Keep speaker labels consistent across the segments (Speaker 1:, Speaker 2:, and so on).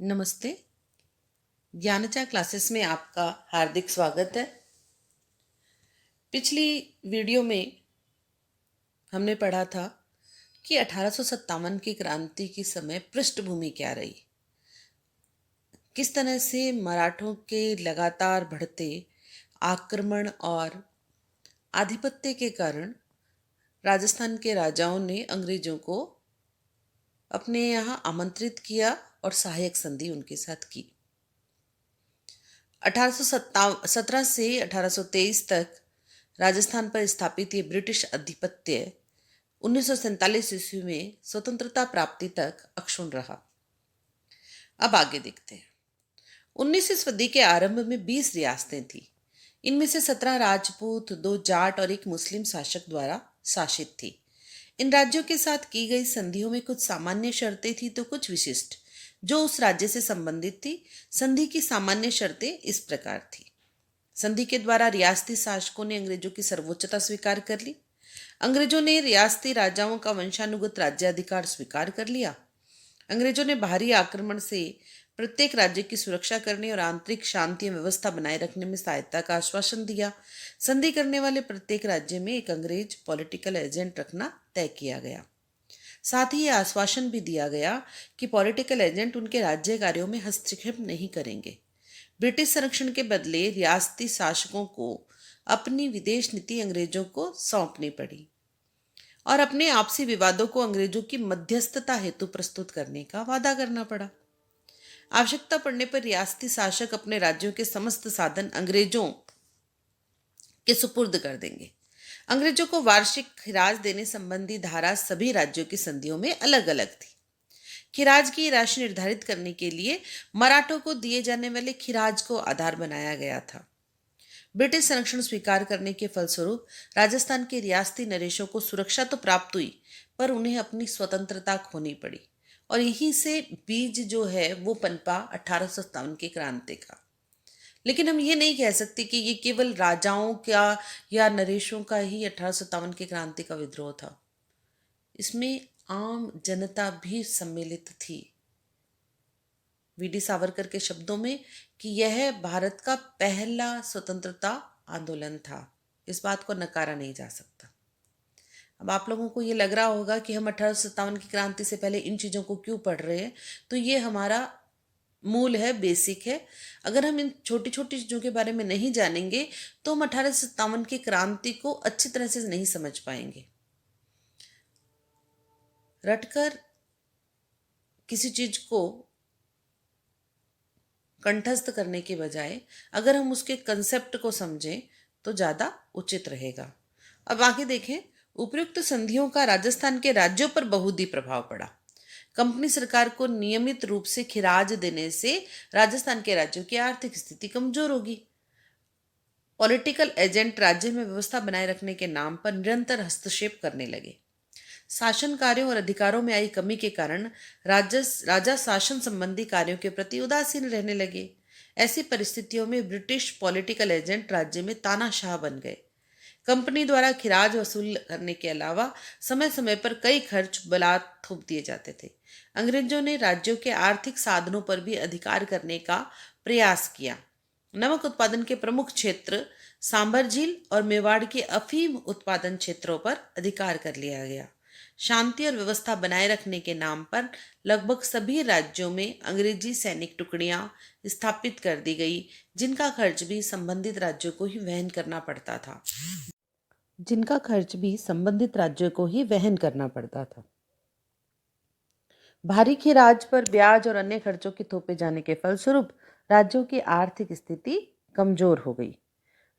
Speaker 1: नमस्ते। ज्ञानचा क्लासेस में आपका हार्दिक स्वागत है। पिछली वीडियो में हमने पढ़ा था कि 1857 की क्रांति के समय पृष्ठभूमि क्या रही, किस तरह से मराठों के लगातार बढ़ते आक्रमण और आधिपत्य के कारण राजस्थान के राजाओं ने अंग्रेजों को अपने यहाँ आमंत्रित किया और सहायक संधि उनके साथ की। 1817 से 1823 तक राजस्थान पर स्थापित ये ब्रिटिश अधिपत्य 1947 ईस्वी में स्वतंत्रता प्राप्ति तक अक्षुण्ण रहा। अब आगे देखते हैं। 19वीं सदी के आरंभ में 20 रियासतें थी। इनमें से 17 राजपूत, 2 जाट और एक मुस्लिम शासक द्वारा शासित थी। इन राज्यों के साथ की गई संधियों में कुछ सामान्य शर्तें थी तो कुछ विशिष्ट, जो उस राज्य से संबंधित थी। संधि की सामान्य शर्तें इस प्रकार थी। संधि के द्वारा रियासती शासकों ने अंग्रेजों की सर्वोच्चता स्वीकार कर ली। अंग्रेजों ने रियासती राजाओं का वंशानुगत राज्याधिकार स्वीकार कर लिया। अंग्रेजों ने बाहरी आक्रमण से प्रत्येक राज्य की सुरक्षा करने और आंतरिक शांति एवं व्यवस्था बनाए रखने में सहायता का आश्वासन दिया। संधि करने वाले प्रत्येक राज्य में एक अंग्रेज पॉलिटिकल एजेंट रखना तय किया गया। साथ ही यह आश्वासन भी दिया गया कि पॉलिटिकल एजेंट उनके राज्य कार्यों में हस्तक्षेप नहीं करेंगे। ब्रिटिश संरक्षण के बदले रियासती शासकों को अपनी विदेश नीति अंग्रेजों को सौंपनी पड़ी और अपने आपसी विवादों को अंग्रेजों की मध्यस्थता हेतु प्रस्तुत करने का वादा करना पड़ा। आवश्यकता पड़ने पर रियासती शासक अपने राज्यों के समस्त साधन अंग्रेजों के सुपुर्द कर देंगे। अंग्रेजों को वार्षिक खिराज देने संबंधी धारा सभी राज्यों की संधियों में अलग अलग थी। खिराज की राशि निर्धारित करने के लिए मराठों को दिए जाने वाले खिराज को आधार बनाया गया था। ब्रिटिश संरक्षण स्वीकार करने के फलस्वरूप राजस्थान के रियासती नरेशों को सुरक्षा तो प्राप्त हुई, पर उन्हें अपनी स्वतंत्रता खोनी पड़ी और यहीं से बीज जो है वो पनपा 1857 की क्रांति का। लेकिन हम ये नहीं कह सकते कि ये केवल राजाओं का या नरेशों का ही 1857 की क्रांति का विद्रोह था। इसमें आम जनता भी सम्मिलित थी। वीडी सावरकर के शब्दों में कि यह भारत का पहला स्वतंत्रता आंदोलन था। इस बात को नकारा नहीं जा सकता। अब आप लोगों को ये लग रहा होगा कि हम 1857 की क्रांति से पहले इन चीज़ों को क्यों पढ़ रहे हैं, तो ये हमारा मूल है, बेसिक है। अगर हम इन छोटी छोटी चीज़ों के बारे में नहीं जानेंगे तो हम 1857 की क्रांति को अच्छी तरह से नहीं समझ पाएंगे। रटकर किसी चीज को कंठस्थ करने के बजाय अगर हम उसके कंसेप्ट को समझें तो ज़्यादा उचित रहेगा। अब आगे देखें। उपयुक्त संधियों का राजस्थान के राज्यों पर बहुत ही प्रभाव पड़ा। कंपनी सरकार को नियमित रूप से खिराज देने से राजस्थान के राज्यों की आर्थिक स्थिति कमजोर होगी। पॉलिटिकल एजेंट राज्य में व्यवस्था बनाए रखने के नाम पर निरंतर हस्तक्षेप करने लगे। शासन कार्यों और अधिकारों में आई कमी के कारण राजा शासन संबंधी कार्यों के प्रति उदासीन रहने लगे। ऐसी परिस्थितियों में ब्रिटिश पॉलिटिकल एजेंट राज्य में तानाशाह बन गए। कंपनी द्वारा खिराज वसूल करने के अलावा समय समय पर कई खर्च बलात् थोप दिए जाते थे। अंग्रेजों ने राज्यों के आर्थिक साधनों पर भी अधिकार करने का प्रयास किया। नमक उत्पादन के प्रमुख क्षेत्र सांभर झील और मेवाड़ के अफीम उत्पादन क्षेत्रों पर अधिकार कर लिया गया। शांति और व्यवस्था बनाए रखने के नाम पर लगभग सभी राज्यों में अंग्रेजी सैनिक टुकड़ियां स्थापित कर दी गई, जिनका खर्च भी संबंधित राज्यों को ही वहन करना पड़ता था। भारी खिराज पर ब्याज और अन्य खर्चों के थोपे जाने के फलस्वरूप राज्यों की आर्थिक स्थिति कमजोर हो गई।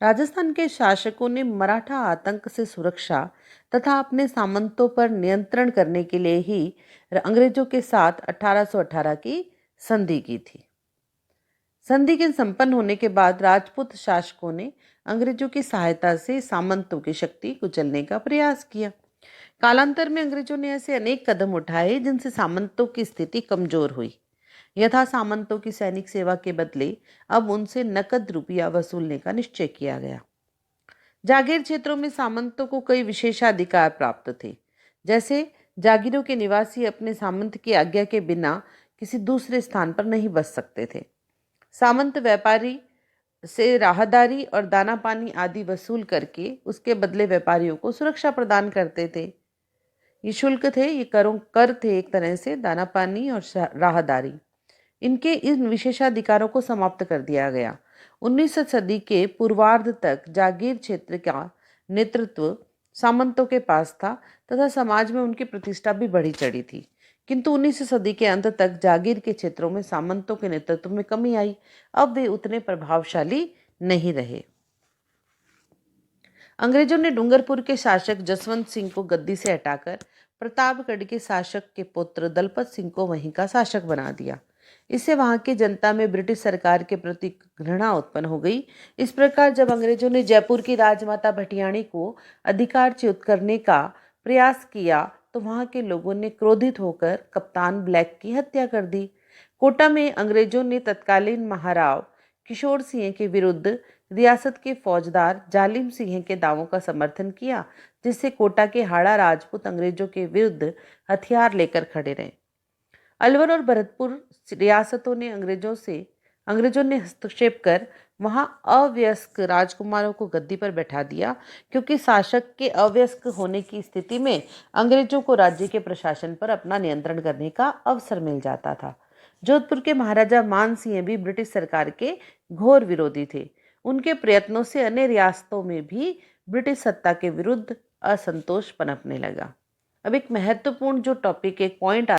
Speaker 1: राजस्थान के शासकों ने मराठा आतंक से सुरक्षा तथा अपने सामंतों पर नियंत्रण करने के लिए ही अंग्रेजों के साथ 1818 की संधि की थी। संधि के संपन्न होने के बाद राजपूत शासकों ने अंग्रेजों की सहायता से सामंतों की शक्ति कुचलने का प्रयास किया। कालांतर में अंग्रेजों ने ऐसे अनेक कदम उठाए जिनसे सामंतों की स्थिति कमजोर हुई। यथा सामंतों की सैनिक सेवा के बदले अब उनसे नकद रुपया वसूलने का निश्चय किया गया। जागीर क्षेत्रों में सामंतों को कई विशेषाधिकार प्राप्त थे। जैसे जागीरों के निवासी अपने सामंत की आज्ञा के बिना किसी दूसरे स्थान पर नहीं बस सकते थे। सामंत व्यापारी से राहदारी और दाना पानी आदि वसूल करके उसके बदले व्यापारियों को सुरक्षा प्रदान करते थे। ये शुल्क थे, ये कर थे एक तरह से, दाना पानी और राहदारी। इनके इन विशेषाधिकारों को समाप्त कर दिया गया। 19वीं सदी के पूर्वार्ध तक जागीर क्षेत्र का नेतृत्व सामंतों के पास था तथा समाज में उनकी प्रतिष्ठा भी बढ़ी चढ़ी थी। किंतु 19वीं सदी के अंत तक जागीर के क्षेत्रों में सामंतों के नेतृत्व में कमी आई। अब वे उतने प्रभावशाली नहीं रहे। अंग्रेजों ने डूंगरपुर के शासक जसवंत सिंह को गद्दी से हटाकर प्रतापगढ़ के शासक के पुत्र दलपत सिंह को वहीं का शासक बना दिया। इससे वहां की जनता में ब्रिटिश सरकार के प्रति घृणा उत्पन्न हो गई। इस प्रकार जब अंग्रेजों ने जयपुर की राजमाता भटियाणी को अधिकारच्युत करने का प्रयास किया तो वहां के लोगों ने क्रोधित होकर कप्तान ब्लैक की हत्या कर दी। कोटा में अंग्रेजों ने तत्कालीन महाराव किशोर सिंह के विरुद्ध रियासत के फौजदार जालिम सिंह के दावों का समर्थन किया, जिससे कोटा के हाड़ा राजपूत अंग्रेजों के विरुद्ध हथियार लेकर खड़े रहे। अलवर और भरतपुर रियासतों ने अंग्रेजों ने हस्तक्षेप कर वहां अवयस्क राजकुमारों को गद्दी पर बैठा दिया, क्योंकि शासक के अवयस्क होने की स्थिति में अंग्रेजों को राज्य के प्रशासन पर अपना नियंत्रण करने का अवसर मिल जाता था। जोधपुर के महाराजा मान सिंह भी ब्रिटिश सरकार के घोर विरोधी थे। उनके प्रयत्नों से अन्य रियासतों में भी ब्रिटिश सत्ता के विरुद्ध असंतोष पनपने लगा। अब एक महत्वपूर्ण जो टॉपिक, एक पॉइंट